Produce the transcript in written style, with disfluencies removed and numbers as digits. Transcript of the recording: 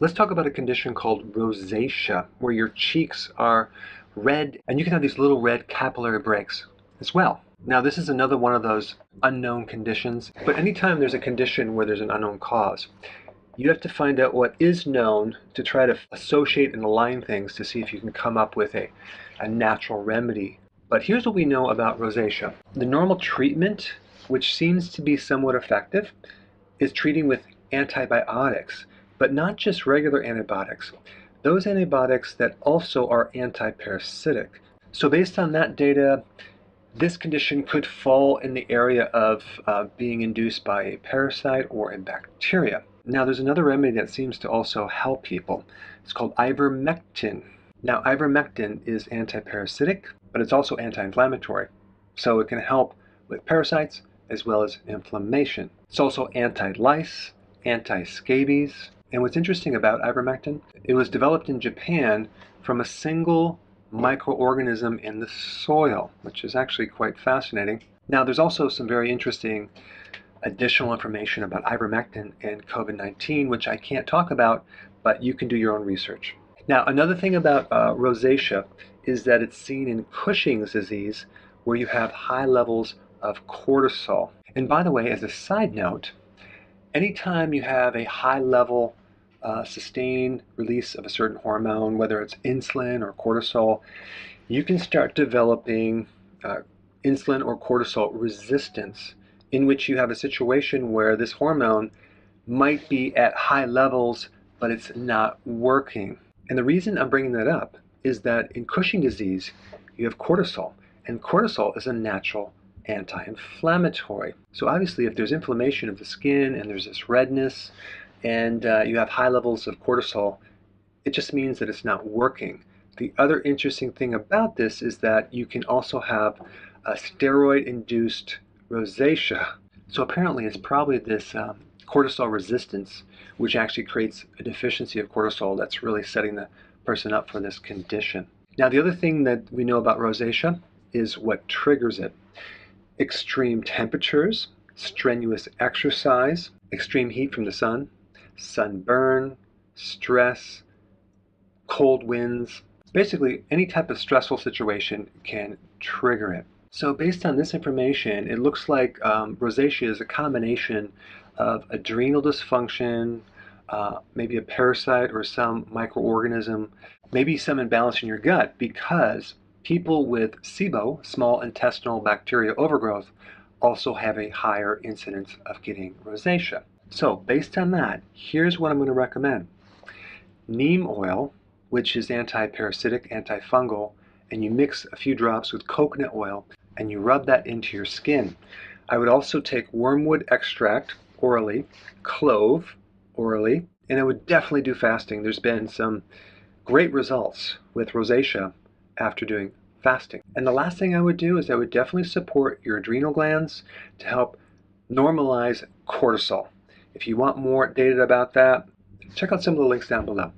Let's talk about a condition called rosacea, where your cheeks are red and you can have these little red capillary breaks as well. Now, this is another one of those unknown conditions, but anytime there's a condition where there's an unknown cause, you have to find out what is known to try to associate and align things to see if you can come up with a natural remedy. But here's what we know about rosacea. The normal treatment, which seems to be somewhat effective, is treating with antibiotics, but not just regular antibiotics. Those antibiotics that also are anti-parasitic. So based on that data, this condition could fall in the area of being induced by a parasite or a bacteria. Now, there's another remedy that seems to also help people. It's called ivermectin. Now, ivermectin is anti-parasitic, but it's also anti-inflammatory. So it can help with parasites as well as inflammation. It's also anti-lice, anti-scabies. And what's interesting about ivermectin, it was developed in Japan from a single microorganism in the soil, which is actually quite fascinating. Now, there's also some very interesting additional information about ivermectin and COVID-19, which I can't talk about, but you can do your own research. Now, another thing about rosacea is that it's seen in Cushing's disease, where you have high levels of cortisol. And by the way, as a side note, anytime you have a high level sustained release of a certain hormone, whether it's insulin or cortisol, you can start developing insulin or cortisol resistance, in which you have a situation where this hormone might be at high levels, but it's not working. And the reason I'm bringing that up is that in Cushing disease, you have cortisol, and cortisol is a natural anti-inflammatory. So obviously, if there's inflammation of the skin and there's this redness, and you have high levels of cortisol, it just means that it's not working. The other interesting thing about this is that you can also have a steroid-induced rosacea. So apparently it's probably this cortisol resistance which actually creates a deficiency of cortisol that's really setting the person up for this condition. Now, the other thing that we know about rosacea is what triggers it. Extreme temperatures, strenuous exercise, extreme heat from the sun, sunburn, stress, cold winds. Basically, any type of stressful situation can trigger it. So based on this information, it looks like rosacea is a combination of adrenal dysfunction, maybe a parasite or some microorganism, maybe some imbalance in your gut, because people with SIBO, small intestinal bacteria overgrowth, also have a higher incidence of getting rosacea. So based on that, here's what I'm going to recommend. Neem oil, which is anti-parasitic, antifungal, and you mix a few drops with coconut oil and you rub that into your skin. I would also take wormwood extract orally, clove orally, and I would definitely do fasting. There's been some great results with rosacea after doing fasting. And the last thing I would do is I would definitely support your adrenal glands to help normalize cortisol. If you want more data about that, check out some of the links down below.